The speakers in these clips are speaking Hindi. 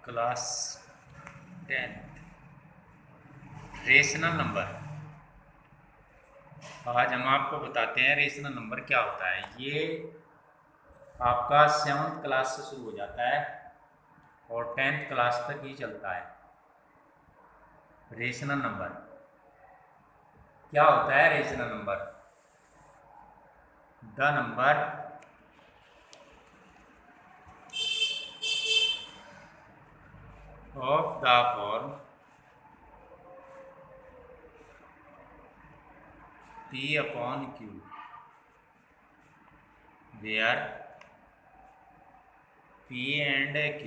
Class 10th rational number. आज हम आपको बताते हैं रेशनल नंबर क्या होता है। ये आपका 7th क्लास से शुरू हो जाता है और 10th क्लास तक ही चलता है। रेशनल नंबर क्या होता है? Rational number the number of the form P upon Q where P and Q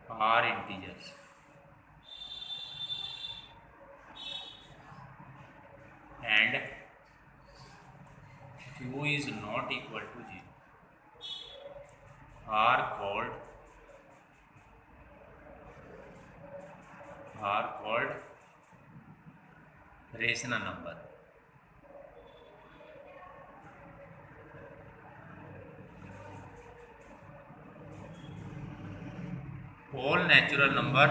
are integers and Q is not equal to 0 are called rational number। all natural number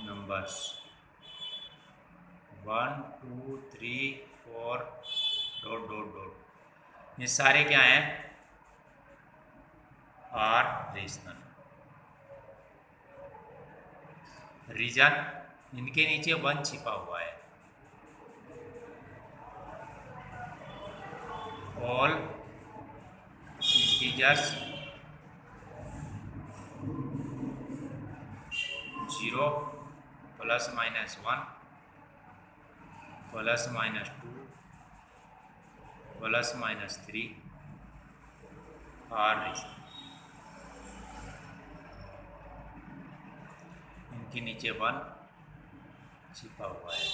numbers 1 2 3 4 ... ये सारे क्या हैं? Are rational. रीजन इनके नीचे 1 छिपा हुआ है। All integers 0 plus minus 1 plus minus 2 plus minus 3 are rational. इनके नीचे 1 छिपा हुआ है।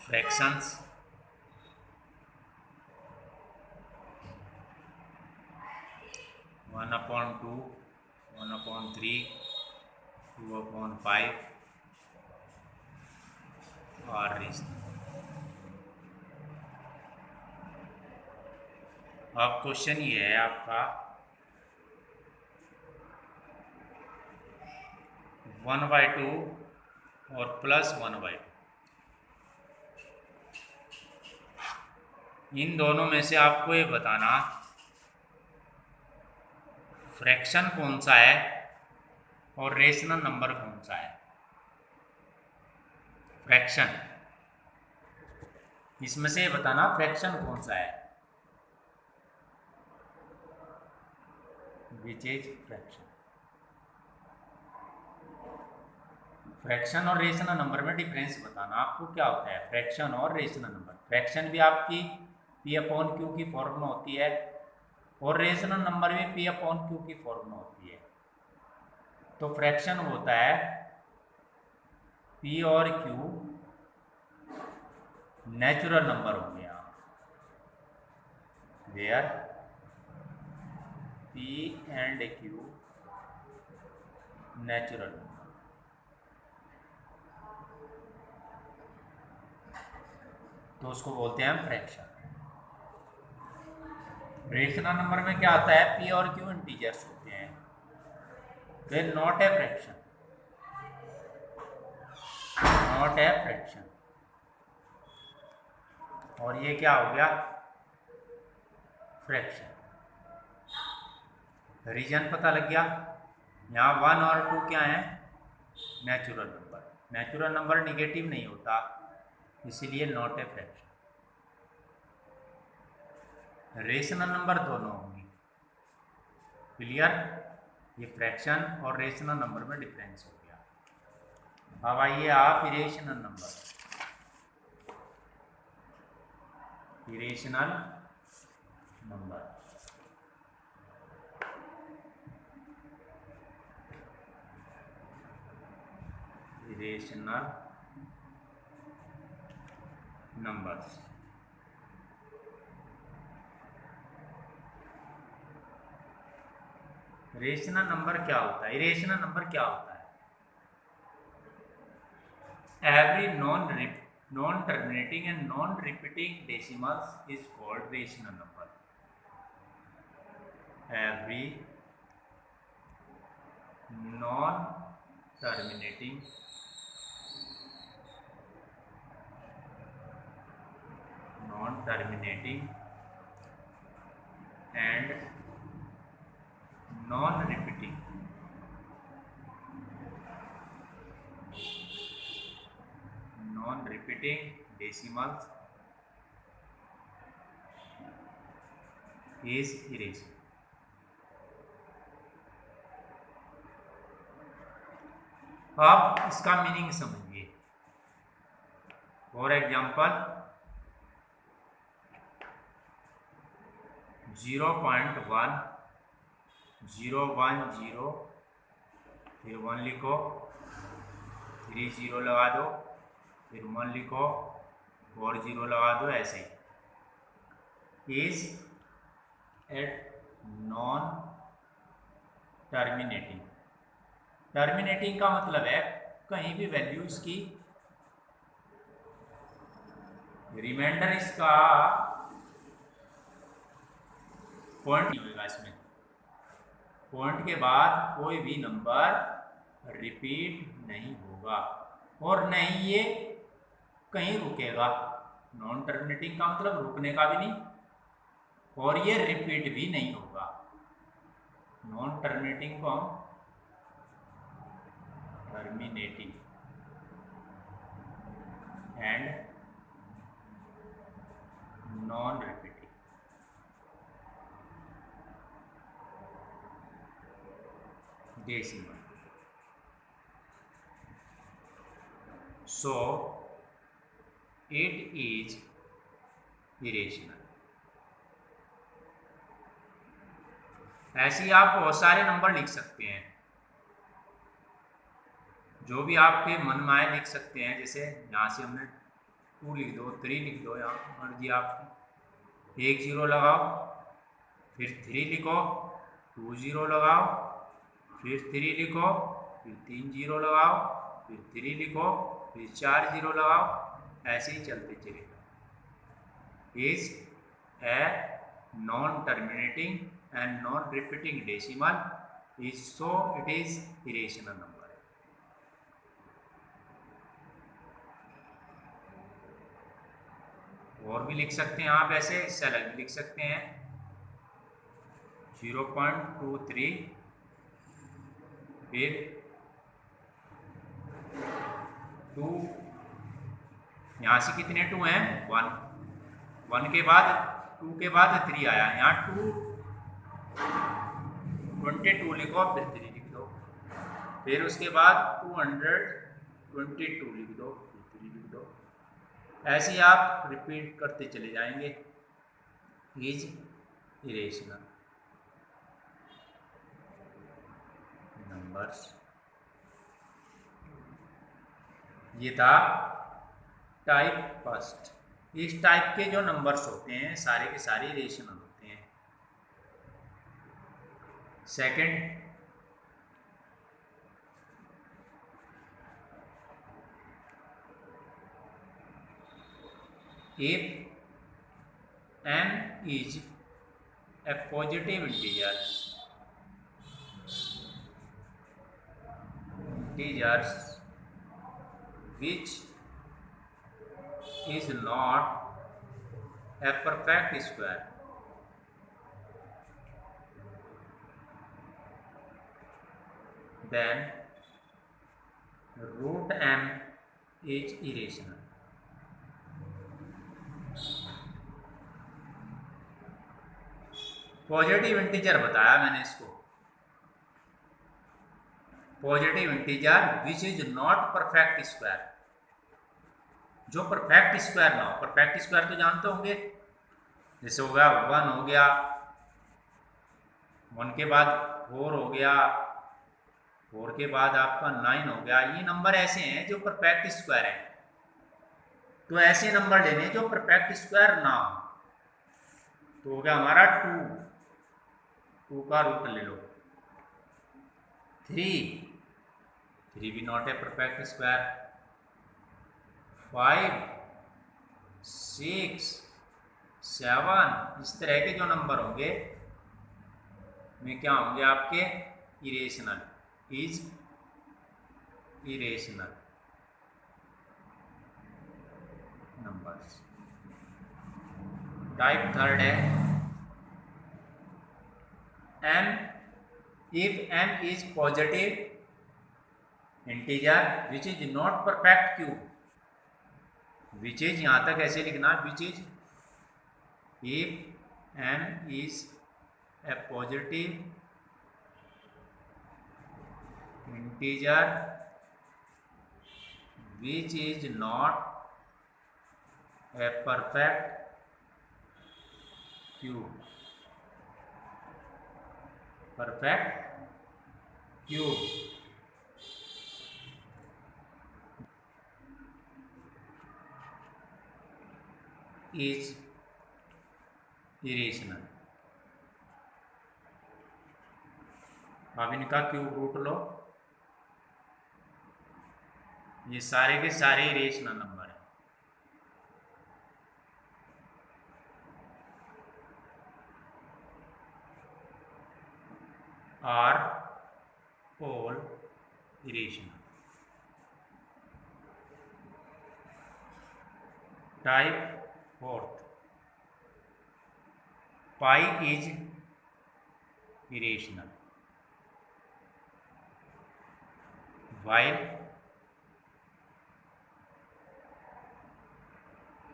Fractions 1/2 1/3 2/5 are rational. अब क्वेश्चन ये है आपका 1/2 और प्लस 1/2 इन दोनों में से आपको ये बताना फ्रैक्शन कौन सा है और रेशनल नंबर कौन सा है। फ्रैक्शन इसमें से बताना फ्रैक्शन कौन सा है। Which is fraction. फ्रैक्शन और रेशनल नंबर में डिफरेंस बताना आपको क्या होता है। फ्रैक्शन और रेशनल नंबर, फ्रैक्शन भी आपकी P/Q की फॉर्म में होती है और रेशनल नंबर भी P/Q की फॉर्म में होती है। तो फ्रैक्शन होता है P और Q नेचुरल नंबर हो गया, where P and Q natural number. तो उसको बोलते हैं हम फ्रैक्शन। रेशनल नंबर में क्या आता है? P और Q इंटीजर्स होते हैं, फिर not a fraction, not a fraction. और ये क्या हो गया? फ्रैक्शन। रीजन पता लग गया। यहाँ 1 और 2 क्या है? Natural number. Natural number negative नहीं होता, इसीलिए not a fraction. Rational number दोनों होंगे। क्लियर? ये फ्रैक्शन और रेशनल नंबर में डिफरेंस हो गया। अब आइए आप irrational number. Irrational number irrational numbers. Rational number क्या होता है? इरेशनल नंबर क्या होता है? Every non terminating and non repeating decimals is called rational number. Every non terminating and non-repeating decimals is irrational. अब इसका मीनिंग समझिए. फॉर एग्जाम्पल 0.1 010 फिर 1 लिखो, 3 0 लगा दो, फिर 1 लिखो, 4 0 लगा दो, ऐसे ही. Is at non terminating. Terminating का मतलब है कहीं भी वैल्यू इसकी रिमाइंडर इसका पॉइंट नहीं होगा. इसमें पॉइंट के बाद कोई भी नंबर रिपीट नहीं होगा और नहीं ये कहीं रुकेगा. नॉन टर्मिनेटिंग का मतलब रुकने का भी नहीं और ये रिपीट भी नहीं होगा. नॉन टर्मिनेटिंग को हम terminating and non repeating. Decimal. So it is irrational. ऐसे ही आप बहुत सारे नंबर लिख सकते हैं, जो भी आपके मन में आए लिख सकते हैं. जैसे यहाँ से हमने 2 लिख दो, 3 लिख दो, यहाँ मर्जी आपकी. 1 0 लगाओ, फिर 3 लिखो, 2 0 लगाओ, फिर 3 लिखो, फिर 3 0 लगाओ, फिर 3 लिखो, फिर 4 0 लगाओ, ऐसे ही चलते चलेगा. Is a non terminating and non repeating decimal is so it is irrational number. और भी लिख सकते हैं आप ऐसे, इससे अलग भी लिख सकते हैं. 0.23 फिर 2, यहाँ से कितने 2 हैं? 1 के बाद 2 के बाद 3 आया, यहाँ 22 लिखो, फिर 3 लिख दो, फिर उसके बाद 222 लिख दो, फिर 3 लिख दो. ऐसे ही आप रिपीट करते चले जाएंगे. Is irrational numbers. ये था टाइप फर्स्ट. इस टाइप के जो नंबर्स होते हैं सारे के सारे इरेशनल होते हैं. Second, if n is a positive integers which is not a perfect square, then root m is irrational. Positive integer बताया मैंने इसको. Positive integer which is not perfect square. जो परफेक्ट स्क्वायर ना हो. परफेक्ट स्क्वायर तो जानते होंगे, जैसे हो गया 1 हो गया, 1 के बाद 4 हो गया, 4 के बाद आपका 9 हो गया. ये नंबर ऐसे हैं जो परफेक्ट स्क्वायर हैं. तो ऐसे नंबर लेने जो परफेक्ट स्क्वायर ना हो. तो हो गया हमारा 2 का रूट ले लो, 3 भी नॉट ए परफेक्ट स्क्वायर। 5 6 7 इस तरह के जो नंबर होंगे वे क्या होंगे आपके irrational, is irrational numbers. Type third है m, if m is positive integer which is not perfect cube, which is यहां तक ऐसे लिखना, which is if m is a positive integer which is not a perfect cube, perfect cube is irrational। अब इनका क्यूब रूट लो, ये सारे के सारे इरेशनल नंबर हैं। Are all irrational. Type fourth, pi is irrational while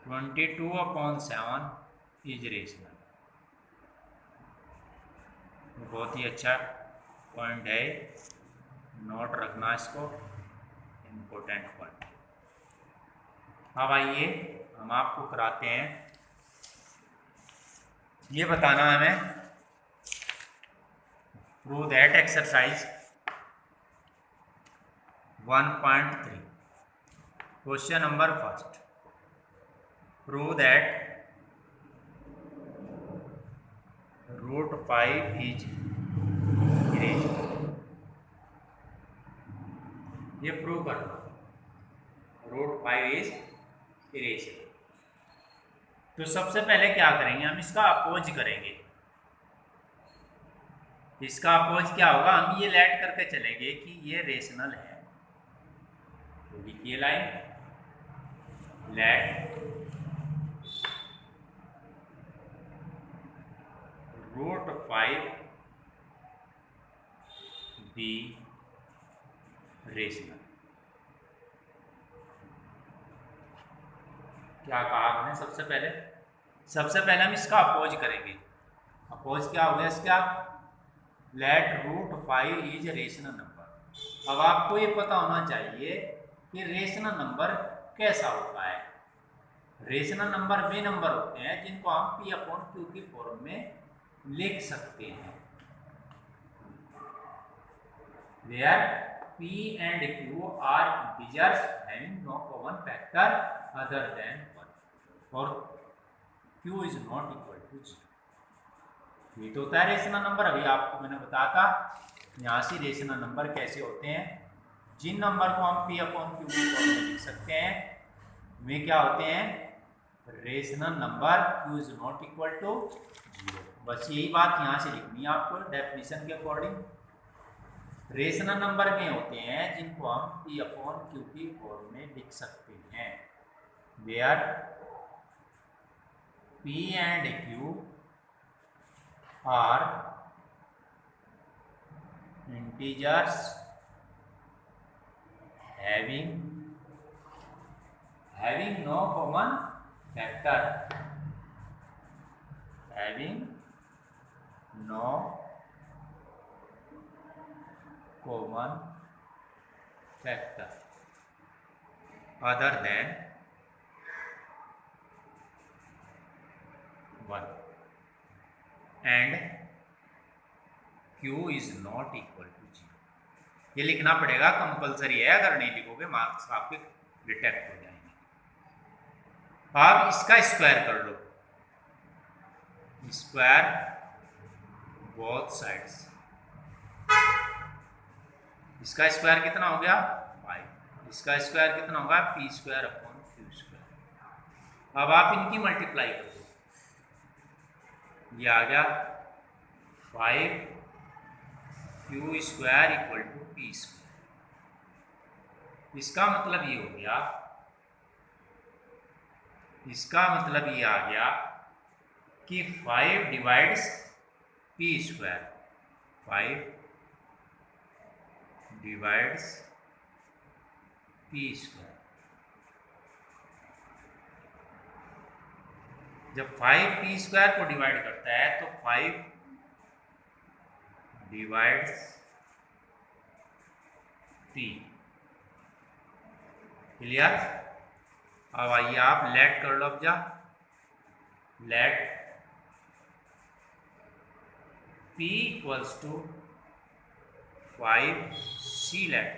22/7 is rational. बहुत ही अच्छा पॉइंट है, नोट रखना इसको, इम्पोर्टेंट पॉइंट। अब आइए हम आपको कराते हैं, ये बताना हमें prove that exercise 1.3 question number first, prove that √5 is irrational. ये प्रूव करना, √5 इज इरेशनल। तो सबसे पहले क्या करेंगे, हम इसका अपोज करेंगे। इसका अपोज क्या होगा, हम ये लेट करके चलेंगे कि ये रेशनल है। तो लिखिए लाइन, लेट √5 बी रेशनल। क्या कहा हमने, सबसे पहले हम इसका अपोज करेंगे। अपोज क्या हो गया इसका, लेट √5 इज रेशनल नंबर। अब आपको ये पता होना चाहिए कि रेशनल नंबर कैसा होता है। रेशनल नंबर वे नंबर होते हैं जिनको हम P/Q की फॉर्म में लिख सकते हैं, where P and Q are integers having no common factor other than 1 और Q is not equal to 0। ये तो होता है रेशनल नंबर। अभी आपको मैंने बताया था यहाँ से रेशनल नंबर कैसे होते हैं। जिन नंबर को हम P/Q की फॉर्म में लिख सकते हैं वे क्या होते हैं, rational number Q is not equal to 0। बस यही बात यहाँ से लिखनी है आपको डेफिनेशन के अकॉर्डिंग। रेशनल नंबर में होते हैं जिनको हम P/Q की फॉर्म में लिख सकते हैं, where P and Q are integers having no common factor, having no common factor other than 1 and Q is not equal to 0। ये लिखना पड़ेगा, कंपलसरी है, अगर नहीं लिखोगे मार्क्स आपके रिटेक्ट हो जाएंगे। आप इसका स्क्वायर कर लो, स्क्वायर बोथ साइड्स, इसका स्क्वायर कितना हो गया 5, इसका स्क्वायर कितना होगा p square upon q square. अब आप इनकी मल्टीप्लाई कर दो, ये आ गया 5q square equal to p square. इसका मतलब ये हो गया, इसका मतलब ये आ गया कि 5 divides p square, 5 divides p square. जब 5 p स्क्वायर को डिवाइड करता है तो 5 डिवाइड्स p। क्लियर? अब आइए आप लेट कर लो, अब जा let p equals to 5c let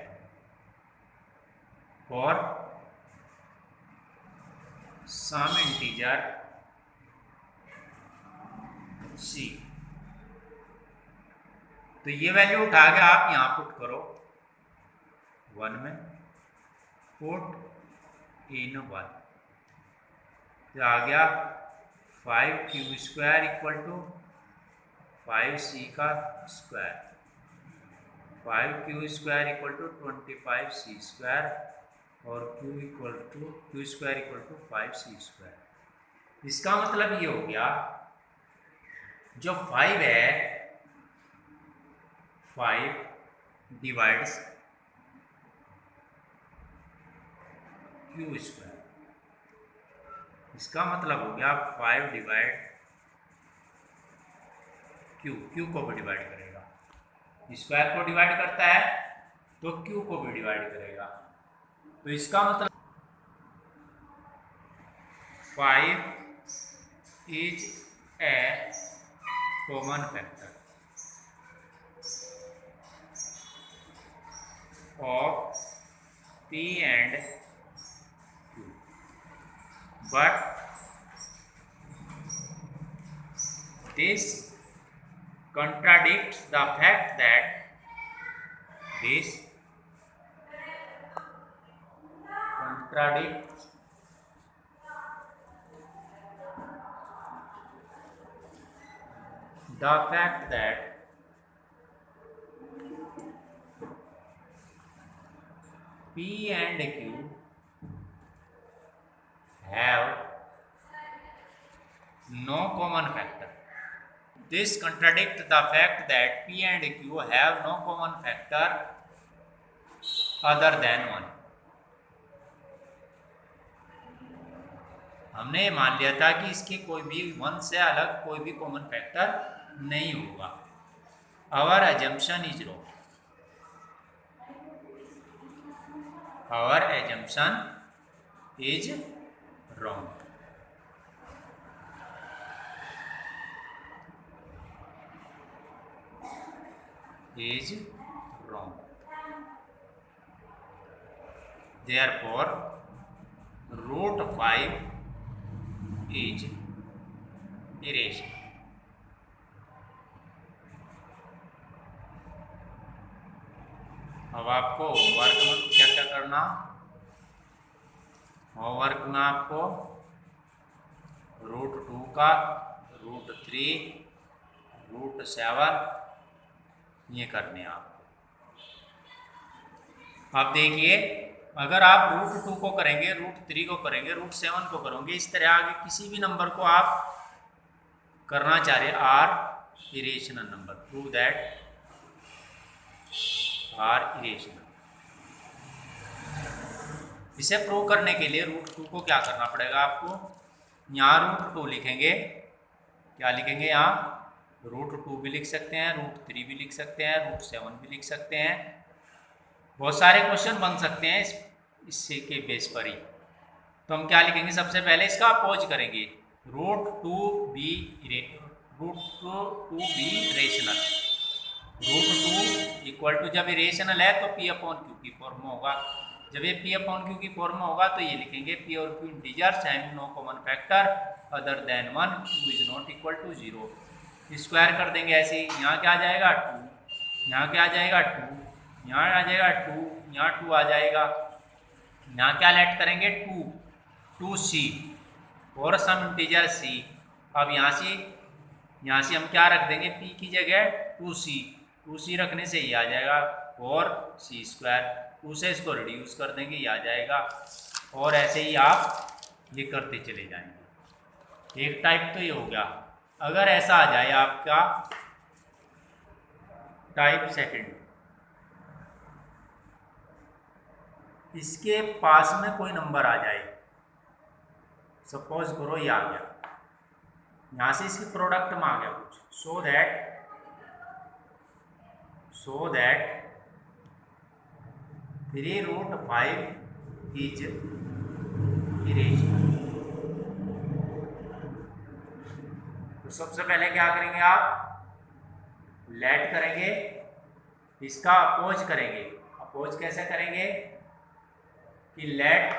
for some integer c। तो ये वैल्यू उठा के आप यहां पुट करो 1 में, पुट इन 1, तो आ गया 5q square equal to 5c का square, 5q square equal to 25c square और q square equal to 5c square. इसका मतलब ये हो गया जो 5 है 5 डिवाइड्स q स्क्वायर। इसका मतलब हो गया 5 डिवाइड q को भी डिवाइड करेगा, स्क्वायर को डिवाइड करता है तो q को भी डिवाइड करेगा। तो इसका मतलब 5 is a common factor of p and q, but this contradicts the fact that the fact that p and q have no common factor. This contradicts the fact that p and q have no common factor other than 1. हमने मान लिया था कि इसके कोई भी 1 से अलग कोई भी कॉमन फैक्टर नहीं होगा। Our assumption is wrong. Our assumption is wrong. Is wrong. Therefore, root 5 is irrational. अब आपको होमवर्क में क्या क्या करना, होमवर्क में आपको रूट 2 का, रूट 3, रूट 7 ये करने हैं आपको। आप देखिए, अगर आप रूट 2 को करेंगे, रूट 3 को करेंगे, रूट 7 को करोगे, इस तरह आगे किसी भी नंबर को आप करना चाह रहे are irrational number, prove that are irrational. इसे प्रूव करने के लिए रूट 2 को क्या करना पड़ेगा आपको, यहाँ रूट 2 लिखेंगे, क्या लिखेंगे यहाँ रूट 2 भी लिख सकते हैं, रूट 3 भी लिख सकते हैं, रूट 7 भी लिख सकते हैं। बहुत सारे क्वेश्चन बन सकते हैं इससे के बेस पर ही। तो हम क्या लिखेंगे, सबसे पहले इसका अपोज करेंगे, root two be rational, root 2 equal to, जब इरेशनल है तो पी अपॉन क्यू की फॉर्म में होगा। जब ये पी अपॉन क्यू की फॉर्म में होगा तो ये लिखेंगे पी और Q integers having no common factor other than 1, q is not equal to 0। Square कर देंगे ऐसे ही, यहाँ क्या आ जाएगा 2, यहाँ क्या आ जाएगा 2, यहाँ आ जाएगा 2, यहाँ 2 आ जाएगा, यहाँ क्या लेट करेंगे 2c और सम इंटीजर c। अब यहाँ से हम क्या रख देंगे, p की जगह 2c रखने से ये आ जाएगा और c², 2 से इसको रिड्यूस कर देंगे, ये आ जाएगा। और ऐसे ही आप ये करते चले जाएंगे। एक टाइप तो ये हो गया। अगर ऐसा आ जाए आपका टाइप सेकंड, इसके पास में कोई नंबर आ जाए, सपोज करो ये आ गया, यहाँ से इसके प्रोडक्ट में आ गया कुछ, सो दैट 3√5 इज इरेशनल। तो सबसे पहले क्या करेंगे आप, लेट करेंगे, इसका अपोज करेंगे। अपोज कैसे करेंगे कि लेट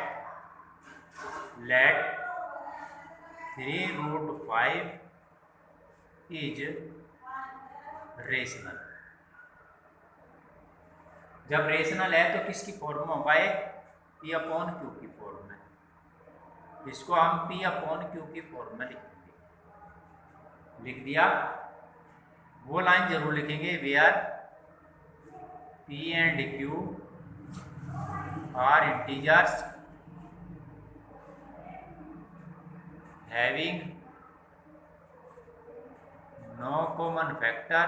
3√5 इज रेशनल। जब रेशनल है तो किसकी फॉर्म में होगा, P/Q की फॉर्म में। इसको हम P/Q की फॉर्म में लिखेंगे। लिख दिया, वो लाइन जरूर लिखेंगे, where P and Q are integers having no common factor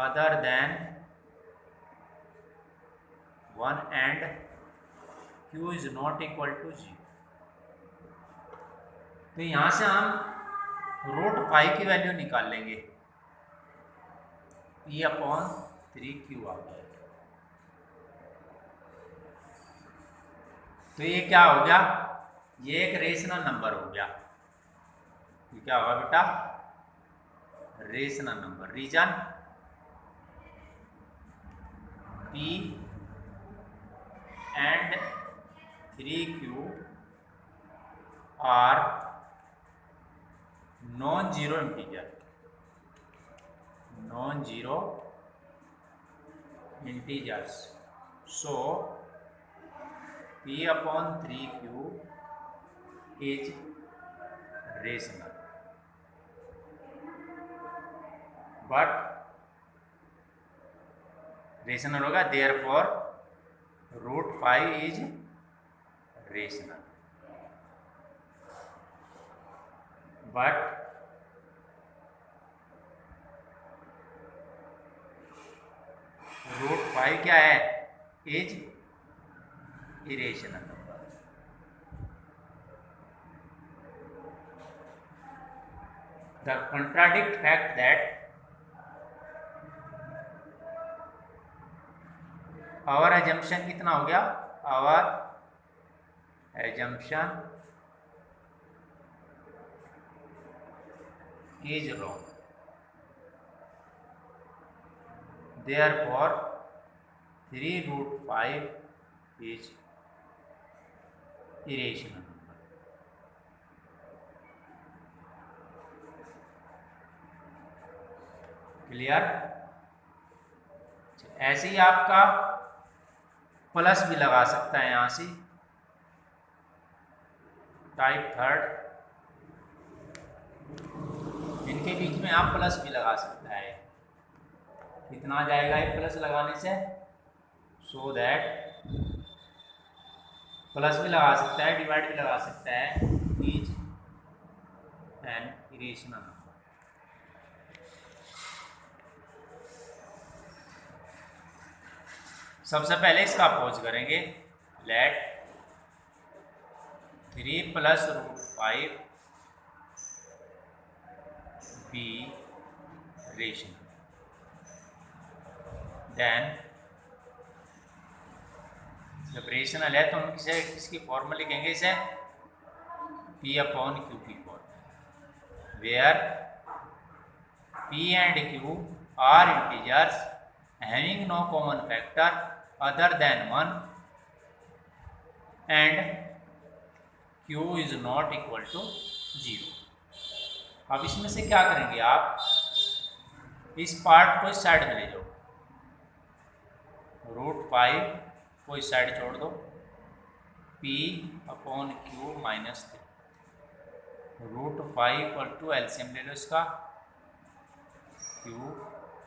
other than 1 and Q is not equal to 0। तो यहाँ से हम √5 की वैल्यू निकाल लेंगे, P/3Q आ जाएगा। तो ये क्या हो गया, ये एक रेशनल नंबर हो गया। ये क्या होगा बेटा, rational number. Reason P and 3Q are non-zero integers, so P/3Q is rational, but rational होगा, therefore √5 is rational, but √5 क्या है, is irrational number. The contradict fact that our assumption कितना हो गया, our assumption is wrong, therefore 3√5 is irrational number। Clear. ऐसे ही आपका प्लस भी लगा सकता है, यहाँ से टाइप थर्ड, इनके बीच में आप प्लस भी लगा सकता है। कितना आ जाएगा ये प्लस लगाने से, सो दैट प्लस भी लगा सकता है, डिवाइड भी लगा सकता है, इज एन इरेशनल नंबर। सबसे पहले इसका अपोज करेंगे, लेट 3 + √5 बी रेशनल। देन जब रेशनल है तो हम इसे किसकी फॉर्मूला लिखेंगे, इसे P/Q की formula, where P and Q are integers having no common factor other than 1 and Q is not equal to 0। अब इसमें से क्या करेंगे आप, इस पार्ट को इस साइड में ले जाओ, √5 को इस साइड छोड़ दो, P/Q -3 √5 = एलसीएम ले लो इसका, Q